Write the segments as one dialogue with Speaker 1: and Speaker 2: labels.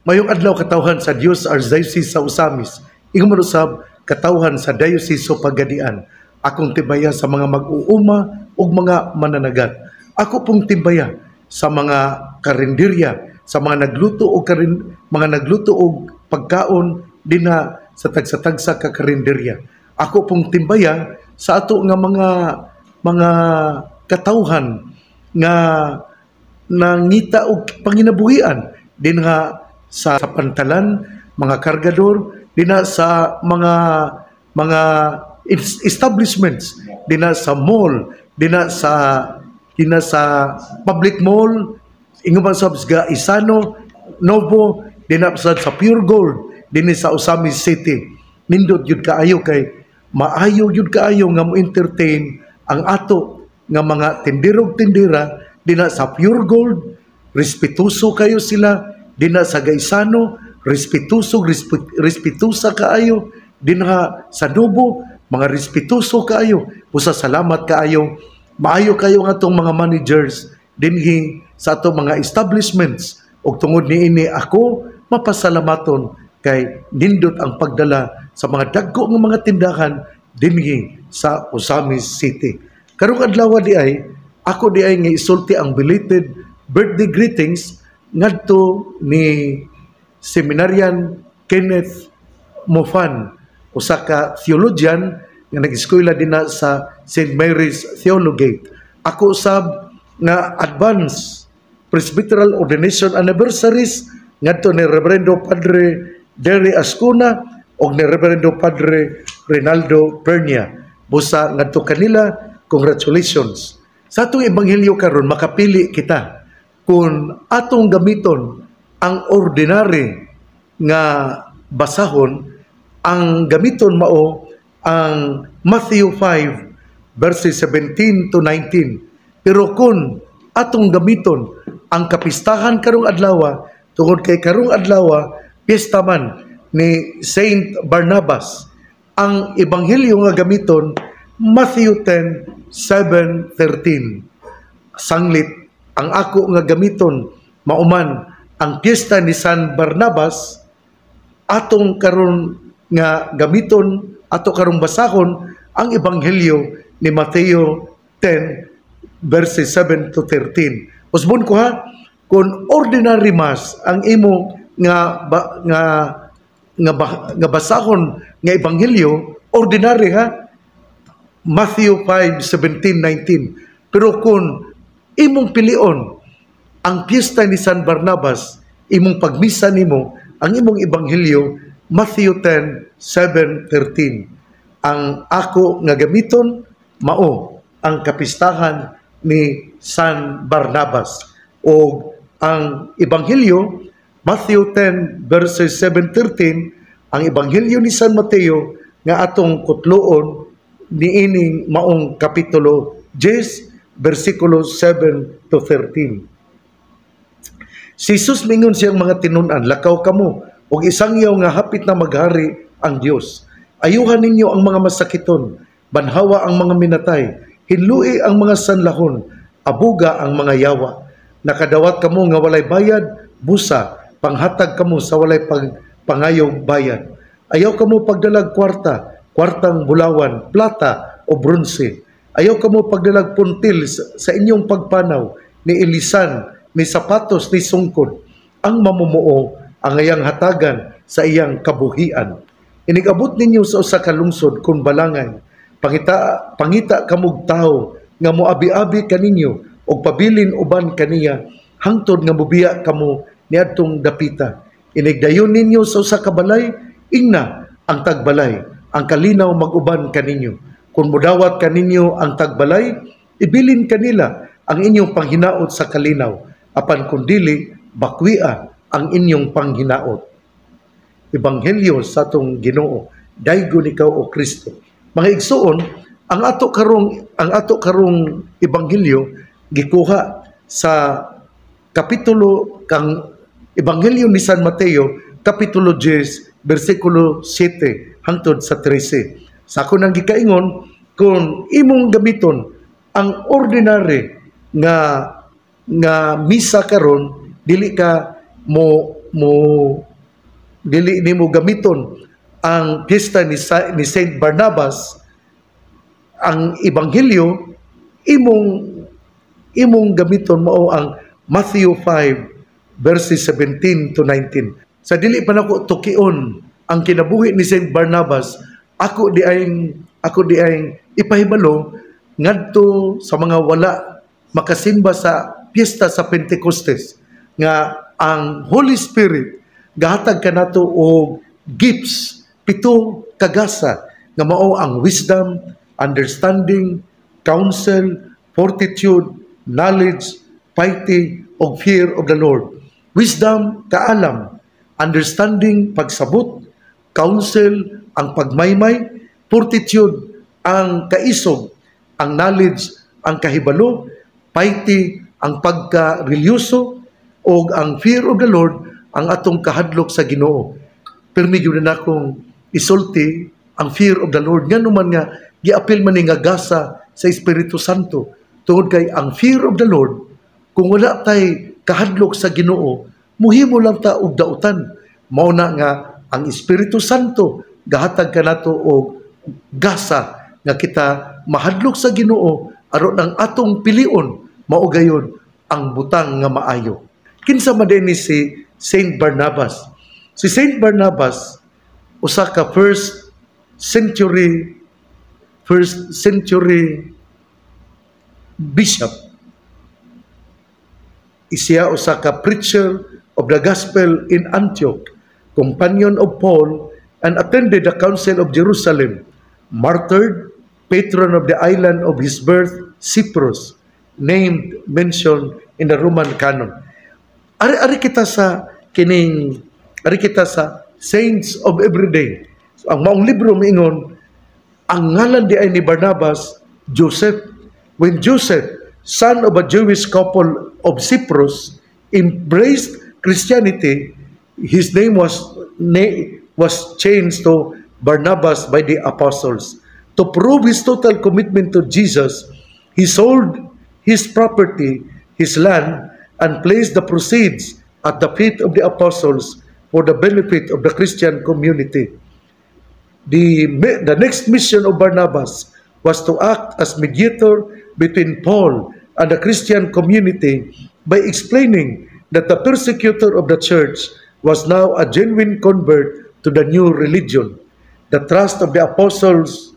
Speaker 1: Mayong adlaw katawhan sa Dios Archdiocese sa Usamis, ingon usab katawhan sa Diocese sa Pagadian. Akong timbaya sa mga mag-uuma ug mga mananagat. Ako pong timbaya sa mga karinderya, sa mga nagluto og mga nagluto og pagkaon dinha sa tagsa-tagsa ka karinderya. Ako pong timbaya sa ato nga mga katawhan nga nangita og panginabuhian dinha sa pantalan, mga kargador, dinha sa mga establishments, dinha sa mall, dinha sa public mall, ingon man sa Isano, Novo, dinha sa Pure Gold, dinhi sa Usamis City. Nindot yun kaayo kay maayo yun kaayo nga mo entertain ang ato nga mga tindirog-tindira dinha sa Pure Gold. Respetuso kayo sila dinha sa Gaisano, respetusa kaayo dinha sa Novo, mga respetuso kaayo. Pusa salamat kaayo. Maayo kayo nga atong mga managers dinhi sa atong mga establishments. Ug tungod niini ako mapasalamaton kay nindot ang pagdala sa mga dagko nga mga tindahan dinhi sa Usamis City. Karong adlaw di ay ako di ay nga isulti ang belated birthday greetings ngadto ni Seminarian Kenneth Mofan, usa ka theologian nga nag-eskwela dinha sa St. Mary's Theologate. Ako usab nga advance presbyteral ordination anniversaries ngadto ni Reverendo Padre Derry Ascuna o ni Reverendo Padre Rinaldo Pernia. Busa ngadto kanila, congratulations. Sa atong ebanghelyo karon makapili kita kung atong gamiton ang ordinary nga basahon. Ang gamiton mao ang Matthew 5 verses 17 to 19. Pero kung atong gamiton ang kapistahan karong adlaw, tungod kay karong adlaw piyesta man ni Saint Barnabas, ang ebanghelyo nga gamiton Matthew 10:7-13. Sanglit ang ako nga gamiton mauman ang piyesta ni San Barnabas. Atong karon nga gamiton, ato karong basahon ang ebanghelyo ni Mateo 10 verses 7-13. Usbon ko ha, kung ordinary mass ang imo nga basahon nga ebanghelyo, ordinary ha, Matthew 5:17-19. Pero kung imong pilion ang piyesta ni San Barnabas, imong pagmisa nimo ang imong ebanghelyo Matthew 10:7-13. Ang ako nga gamiton mao ang kapistahan ni San Barnabas, o ang ebanghelyo Matthew 10 verses 7-13. Ang ebanghelyo ni San Mateo nga atong kutloon niining maong kapitulo 10 versikulo 7-13. Si Jesus mingon siyang mga tinun-an, lakaw kamo ug isangyaw nga hapit na maghari ang Dios. Ayuhan ninyo ang mga masakiton, banhawa ang mga minatay, hinlui ang mga sanlahon, abuga ang mga yawa. Nakadawat kamo nga walay bayad, busa, panghatag kamo sa walay pangayog bayad. Ayaw kamo pagdalag kwartang bulawan, plata o bronze. Ayaw kamo pagdalag puntil sa inyong pagpanaw, ni ilisan, ni sapatos, ni sungkod. Ang mamumuo ang iyang hatagan sa iyang kabuhian. Inigabot ninyo sa usa ka lungsod kung balangay. Pangita kamog tao nga moabi-abi kaninyo og pabilin uban kaniya hangtod nga mobiya kamo niadtong dapita. Inigdayon ninyo sa usa ka balay, ingna ang tagbalay, ang kalinaw maguban kaninyo. Kung mudawat kaninyo ang tagbalay, ibilin kanila ang inyong panghinaot sa kalinaw, apan kung dili, bakwia ang inyong panghinaot. Ebanghelyo sa atong Ginoo, daygon ikaw o Kristo. Mga igsoon, ang ato karong ebanghelyo gikuha sa kapitulo kang ebanghelyo ni San Mateo, kapitulo 10 bersikulo 7 hangtod sa 13. Sa ako nang gikaingon, kung imong gamiton ang ordinary nga misa karon, dili ka mo dili nimo gamiton ang piyesta ni Saint Barnabas, ang ebanghelyo imong gamiton mao ang Matthew 5 verses 17 to 19. Sa dili pa nako tukion ang kinabuhi ni Saint Barnabas, ako di ay ipahibalo ngadto sa mga wala makasimba sa piyesta sa Pentecostes nga ang Holy Spirit gahatag kanato og gifts 7 kagasa nga mao ang wisdom, understanding, counsel, fortitude, knowledge, piety, o fear of the Lord. Wisdom, kaalam; understanding, pagsabot; counsel, ang pagmaymay; fortitude, ang kaisog; ang knowledge, ang kahibalo; piety, ang pagka-relyoso; o ang fear of the Lord, ang atong kahadlok sa Ginoo. Permi gyud na akong isulti ang fear of the Lord nga naman nga giapil man ni nga gasa sa Espiritu Santo. Tungod kay ang fear of the Lord, kung wala tay kahadlok sa Ginoo, muhimo lang ta og dautan. Mao na nga ang Espiritu Santo gahatag kanato og gasa nga kita mahadlok sa Ginoo aron ang atong pilion mao gayud ang butang nga maayo. Kinsa man dinhi si Saint Barnabas? Si Saint Barnabas usa ka first century bishop. Siya usa ka preacher of the gospel in Antioch, companion of Paul, and attended the Council of Jerusalem, martyred, patron of the island of his birth, Cyprus, mentioned in the Roman canon. Ari kita sa saints of everyday. So, ang maong libro miingon, ang ngalan di ay ni Barnabas, Joseph. When Joseph, son of a Jewish couple of Cyprus, embraced Christianity, his name was changed to Barnabas by the apostles. To prove his total commitment to Jesus, he sold his property, his land, and placed the proceeds at the feet of the apostles for the benefit of the Christian community. The next mission of Barnabas was to act as mediator between Paul and the Christian community by explaining that the persecutor of the church was now a genuine convert to the new religion. The trust of the apostles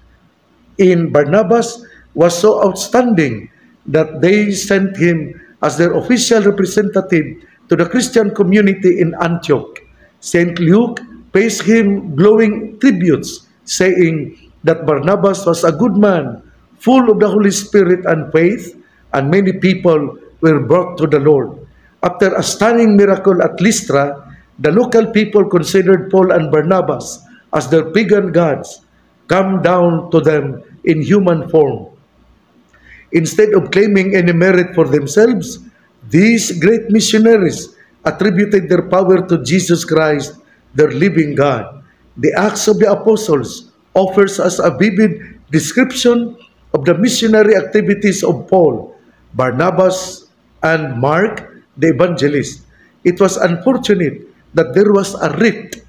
Speaker 1: in Barnabas was so outstanding that they sent him as their official representative to the Christian community in Antioch. St. Luke pays him glowing tributes, saying that Barnabas was a good man, full of the Holy Spirit and faith, and many people were brought to the Lord. After a stunning miracle at Lystra, the local people considered Paul and Barnabas as their pagan gods, come down to them in human form. Instead of claiming any merit for themselves, these great missionaries attributed their power to Jesus Christ, their living God. The Acts of the Apostles offers us a vivid description of the missionary activities of Paul, Barnabas, and Mark, the evangelist. It was unfortunate that there was a rift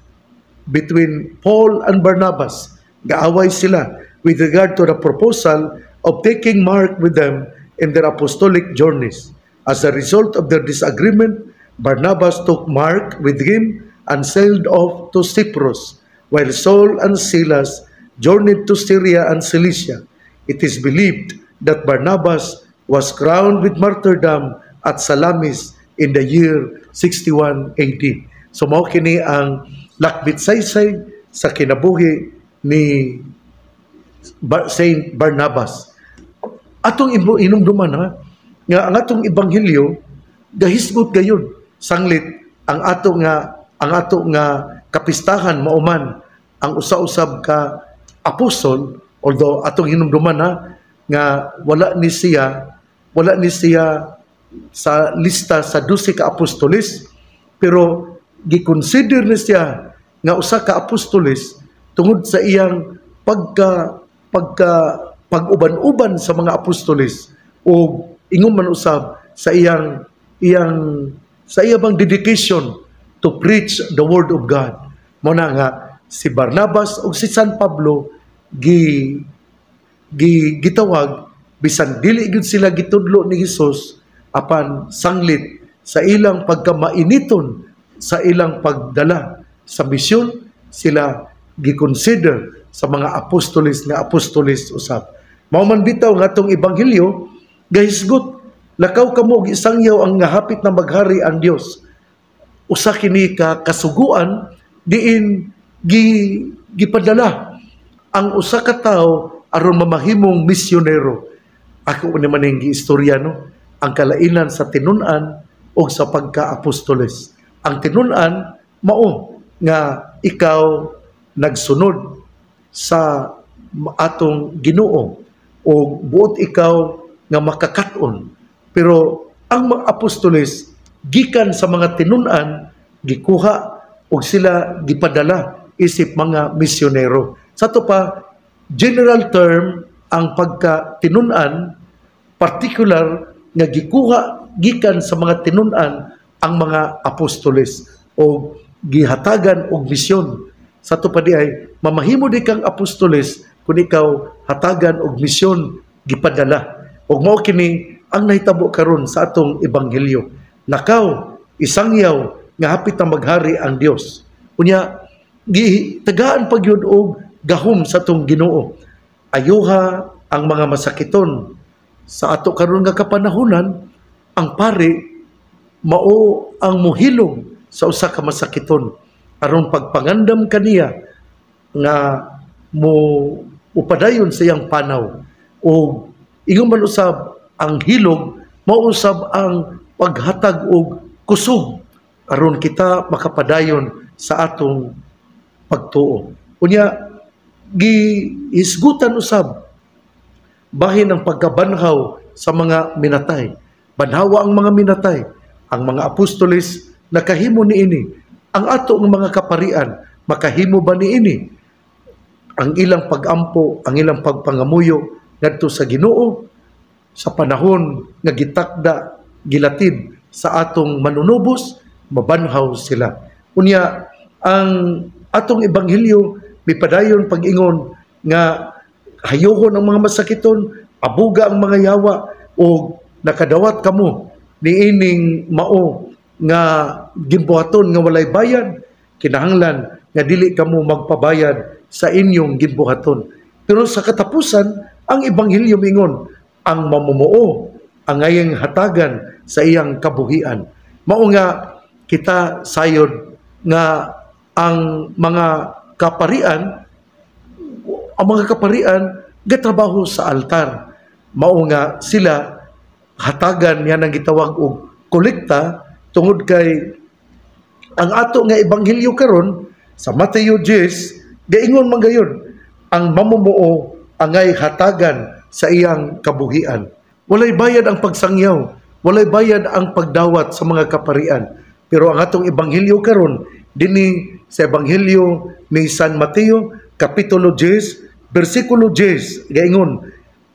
Speaker 1: between Paul and Barnabas. Gaaway sila with regard to the proposal of taking Mark with them in their apostolic journeys. As a result of their disagreement, Barnabas took Mark with him and sailed off to Cyprus, while Saul and Silas journeyed to Syria and Cilicia. It is believed that Barnabas was crowned with martyrdom at Salamis in the year 61 AD. So mao kini ang lakbit-saysay sa kinabuhi ni Saint Barnabas. Atong inumduman nga ang atong ebanghelyo gahisgot gayud sanglit ang ato nga kapistahan mauman ang usa-usab ka apostol, although atong hinumduman nga wala ni siya sa lista sa 12 ka apostoles, pero gikonsider ni siya nga usa ka apostoles tungod sa iyang pag-uban-uban sa mga apostoles o ingon man usab sa iyang bang dedication to preach the word of God. Muna nga si Barnabas o si San Pablo gitawag bisan dili gyud sila gitudlo ni Hesus apan sanglit sa ilang pagkamainiton sa ilang pagdala sa misyon, sila gikonsider sa mga apostolis nga apostolis usab. Mao man bitaw nga atong ebanghelyo gahisgot lakaw kamo gisangyaw ang nga hapit na maghari ang Dios. Usa kini ka kasuguan diin gipadala ang usa ka tawo aron mamahimong misyonero. Ako naman ang giistoryano ang kalainan sa tinun-an o sa pagka-apostoles. Ang tinun-an mao nga ikaw nagsunod sa atong Ginoo o buot ikaw nga makakat-on. Pero ang mga apostoles gikan sa mga tinun-an gikuha o sila gipadala isip mga misyonero. Sa to pa general term ang pagka-tinun-an, particular nga gikuha gikan sa mga tinun-an ang mga apostoles o gihatagan og misyon. Sa to pa di ay mamahimo di kang apostoles kung ikaw hatagan og misyon gipadala. Og mao kini ang nahitabo karon sa atong ebanghelyo. Nakaw isangyaw nga hapit na maghari ang Dios. Unya gitagaan pagyud og gahom sa atong Ginoo. Ayuha ang mga masakiton sa ato karon nga kapanahunan. Ang pari mao ang muhilom sa usa ka masakiton aron pagpangandam kaniya nga mo upadayon sa iyang panaw. O ingon man usab ang hilog mao usab ang paghatag og kusog aron kita makapadayon sa atong pagtuo. Unya giisgutan usab bahin ang pagkabanhaw sa mga minatay. Banhawa ang mga minatay. Ang mga apostoles nakahimo niini. Ang ato ng mga kaparian makahimo ba niini? Ang ilang pagampo, ang ilang pagpangamuyo ngadto sa Ginoo sa panahon nga gitakda gilatid sa atong manunubos, mabanhaw sila. Unya ang atong ebanghelyo mipadayon pag-ingon nga hayohon ang mga masakiton, abuga ang mga yawa o nakadawat kamo niining mao nga gimbuhaton nga walay bayad, kinahanglan nga dili kamo magpabayad sa inyong gimbuhaton. Pero sa katapusan ang ebanghelyo mingon ang mamumuo ang ayang hatagan sa iyang kabuhian. Mao nga kita sayod nga ang mga kaparian gatrabaho sa altar. Mao nga sila hatagan yan ang gitawag og kolekta tungod kay ang ato nga ebanghelyo karon sa Mateo 10 gaingon man gayud ang mamumuo angay hatagan sa iyang kabuhian. Walay bayad ang pagsangyaw, walay bayad ang pagdawat sa mga kaparian. Pero ang atong ebanghelyo karon dinhi sa ebanghelyo ni San Mateo kapitulo 10 bersikulo 10 gaingon,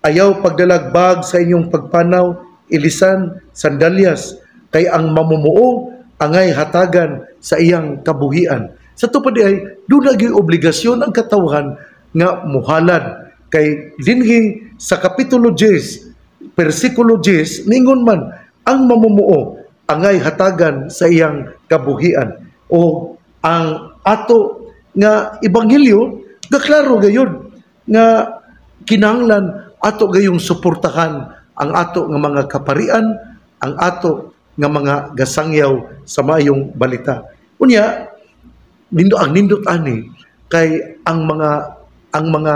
Speaker 1: ayaw pagdalagbag sa inyong pagpanaw, ilisan, sandalyas, kay ang mamumuo angay hatagan sa iyang kabuhian. Sa tupad ay dunay obligasyon ang katawhan nga muhalad kay dinhi sa kapitulo 10 bersikulo 10 ningon man ang mamumuo angay hatagan sa iyang kabuhian. O ang ato nga ebanghelyo gaklaro gayon nga kinahanglan ato gayong suportahan ang ato nga mga kaparian, ang ato nga mga gasangyaw sa maayong balita. Unya nindot ani kay ang mga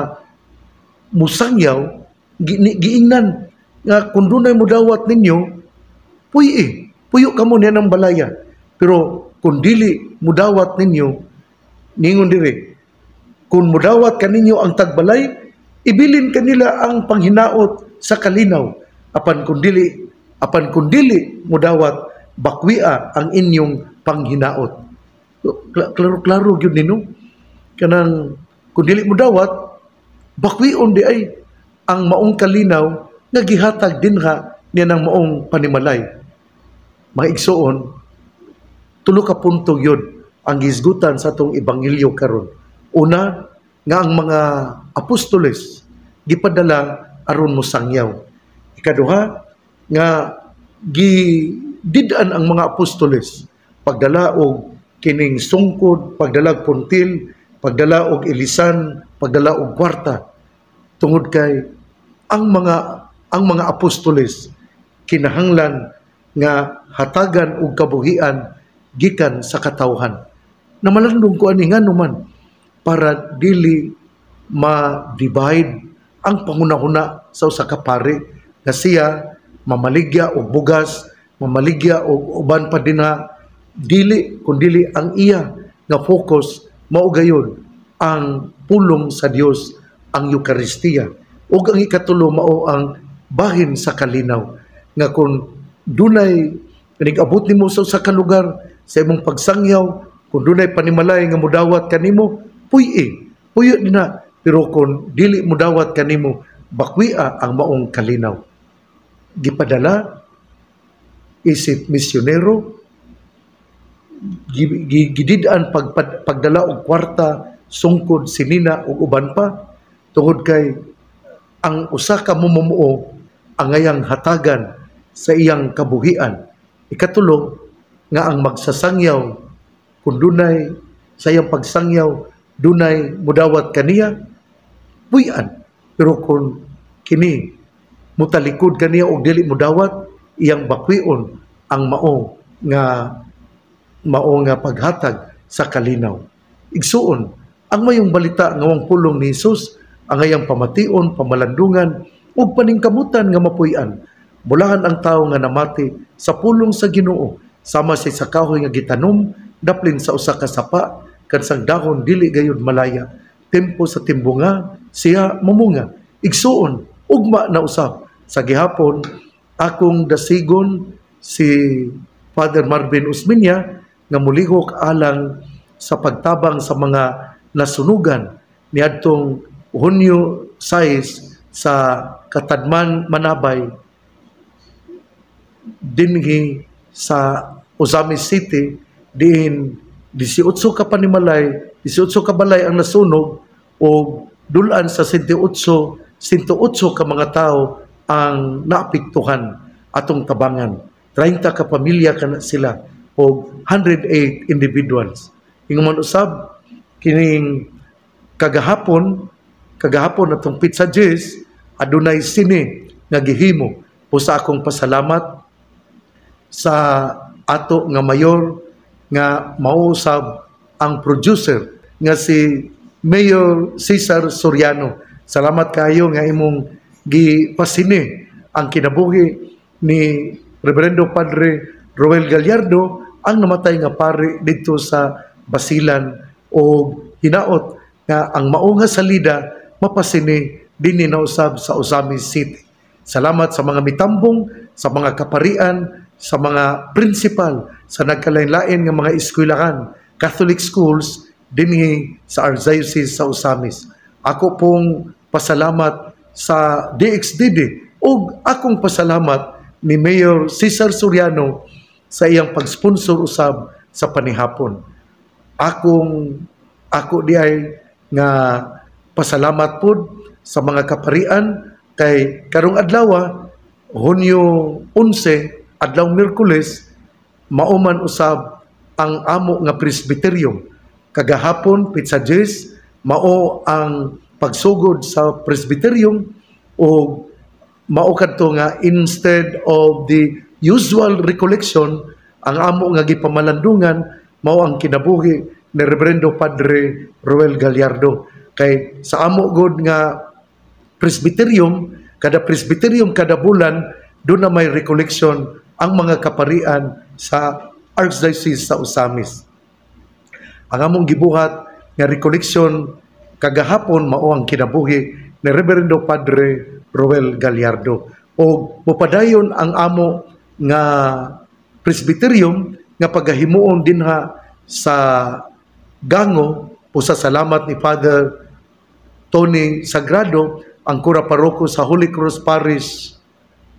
Speaker 1: musangyaw giingnan nga kun dunay mudawat ninyo puyo kamo niya ng balaya. Pero kung dili mudawat ninyo ningon diri kung mudawat kaninyo ang tagbalay, ibilin kanila ang panghinaot sa kalinaw. Apan kundili mudawat, bakwia ang inyong panghinaot. Klaro gyud nino. Kanang kundili mudawat, bakwion di ay ang maong kalinaw nga gihatag dinha niya ng maong panimalay. Mga igsoon, tulo ka punto yun ang gisgutan sa atong ebanghelyo karon. Una, nga ang mga apostoles gipadala aron mo sangyaw. Ikaduha, nga gidid-an ang mga apostoles pagdala og kining sungkod, pagdala og puntil, pagdala og ilisan, pagdala og kwarta, tungod kay ang mga apostoles kinahanglan nga hatagan og kabuhian gikan sa katawhan. Namalandong ko ani nga naman para dili ma-divide ang pangunahuna sa usa ka pari nga siya mamaligya og bugas, mamaligya og uban pa dinha, dili kundili ang iya nga focus mao gayon ang pulong sa Dios, ang Eucharistia. Ug ang ikatulo mao ang bahin sa kalinaw nga kung dunay nag-abot nimo sa usa ka lugar sa imong pagsangyaw, kung dunay panimalay nga mudawat kanimo, puyo din na. Pero kung dili mudawat kanimo, bakwia ang maong kalinaw. Gipadala isip misyonero, gidid-an pagdala og kwarta, sungkod, sinina ug uban pa, tungod kay ang usa ka mamumuo ang ngayang hatagan sa iyang kabuhian. Ikatulo, nga ang magsasangyaw, kung dunay sa iyang pagsangyaw, dunay mudawat kaniya, buyan. Pero kung kini, mutalikod kaniya o dili mudawat, iyang bakwion ang mao nga paghatag sa kalinaw. Igsuon, ang mayong balita nga wang pulong ni Jesus, ang ayang pamation, pamalandungan, ug paningkamutan nga mapuy-an. Bulahan ang tawo nga namati sa pulong sa Ginoo, sama sa kahoy nga gitanom, daplin sa usa ka sapa, kansang dahon dili gayud malaya. Tempo sa timbunga, siya mamunga. Igsuon, ugma na usab. Sa gihapon, akong dasigon si Father Marvin Usmeña nga mulihok alang sa pagtabang sa mga nasunugan niadtong Hunyo 6 sa Katadman, Manabay, dinhi sa Ozamis City, diin 18 ka panimalay, 18 ka balay ang nasunog o dulan sa 108 ka mga tao ang naapektuhan atong tabangan. 30 ka pamilya kana sila o 108 individuals. Ingon usab kining kagahapon atong Pizza Jizz, adunay sini nga gihimo po sa akong pasalamat sa ato nga mayor nga mausab ang producer nga si Mayor Cesar Soriano. Salamat kayo nga imong gipasini ang kinabuhi ni Reverendo Padre Roel Gallardo, ang namatay nga pari dito sa Basilan, o hinaot nga ang mao nga salida mapasini dinhi na usab sa Ozamis City. Salamat sa mga mitambong, sa mga kaparian, sa mga principal, sa nagkalain-lain nga mga eskwelahan, Catholic schools dinhi sa Archdiocese sa Ozamis. Ako pong pasalamat sa DXDD ug akong pasalamat ni Mayor Cesar Soriano sa iyang pag-sponsor usab sa panihapon. Ako di ay nga pasalamat pod sa mga kaparian kay karong adlaw, Hunyo 11, adlaw Miyerkules, mauman usab ang amo nga presbyterium. Kagahapon Pizza Jizz, mao ang pagsugod sa presbyterium, o mao kadto nga instead of the usual recollection, ang amo nga gipamalandungan mao ang kinabuhi ni Reverendo Padre Roel Gallardo. Kay sa amo god nga presbyterium, kada bulan doon na may recollection ang mga kaparian sa Archdiocese sa Ozamis. Ang among gibuhat nga recollection kagahapon mao ang kinabuhi ni Reverendo Padre Roel Gallardo. O mupadayon ang amo nga presbyterium nga pagahimuon dinha sa Gango, po sa salamat ni Father Tony Sagrado, ang kura paroko sa Holy Cross Parish,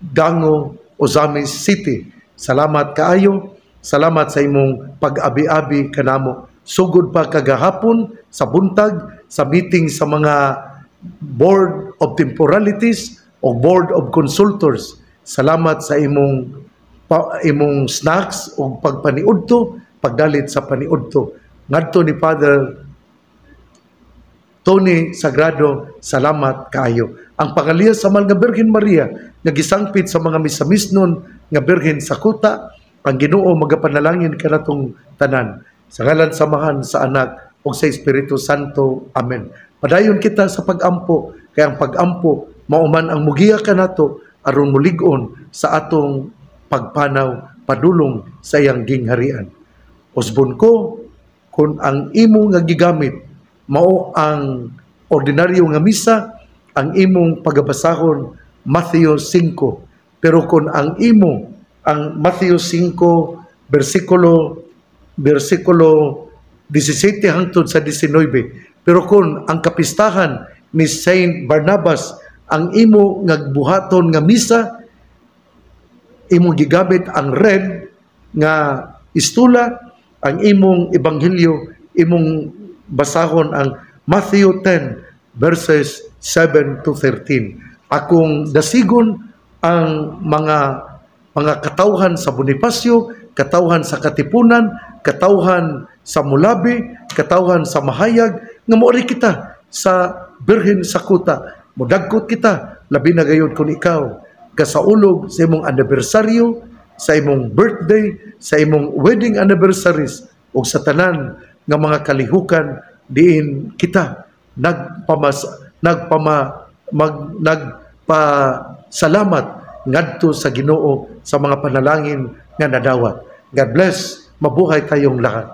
Speaker 1: Gango, Ozamis City. Salamat kaayo Salamat sa imong pag-abi-abi kanamo. Sugod pa kagahapon sa buntag sa meeting sa mga Board of Temporalities o Board of Consultors. Salamat sa imong snacks o pagpaniudto, pagdalit sa paniudto. Ngadto ni Father Tony Sagrado, salamat kaayo. Ang pangaliya sa mga Birhen Maria, nga gisangpit sa mga misamisnon nga Birhen sa kuta, ang Ginoo magapanalangin kanatong tanan. Sa ngalan samahan sa Anak ug sa Espiritu Santo. Amen. Padayon kita sa pag-ampo, kaya ang pag-ampo mauman ang mugiya kanato aron mulig-on sa atong pagpanaw padulong sa iyang gingharian. Usbon ko kung ang imo nga gigamit mao ang ordinaryo nga misa, ang imong pagabasahon Matthew 5. Pero kung ang Matthew 5 versikulo 17 hangtod sa 19. Pero kung ang kapistahan ni Saint Barnabas ang imo nga buhaton nga misa, imong gigamit ang red nga istula, ang imong ebanghelyo, imong basahon ang Matthew 10 verses 7 to 13. Akong dasigon ang mga katawhan sa Bonifacio, katawhan sa Katipunan, katawhan sa Mulabi, katawhan sa Mahayag, nga moori kita sa Birhen sa kuta. Mudagkot kita, labi na gayud kung ikaw kasaulog sa imong anniversaryo, sa imong birthday, sa imong wedding anniversaries, o sa tanan nga mga kalihukan diin kita nagpasalamat ngadto sa Ginoo sa mga panalangin nga nadawat. God bless, mabuhay tayong lahat.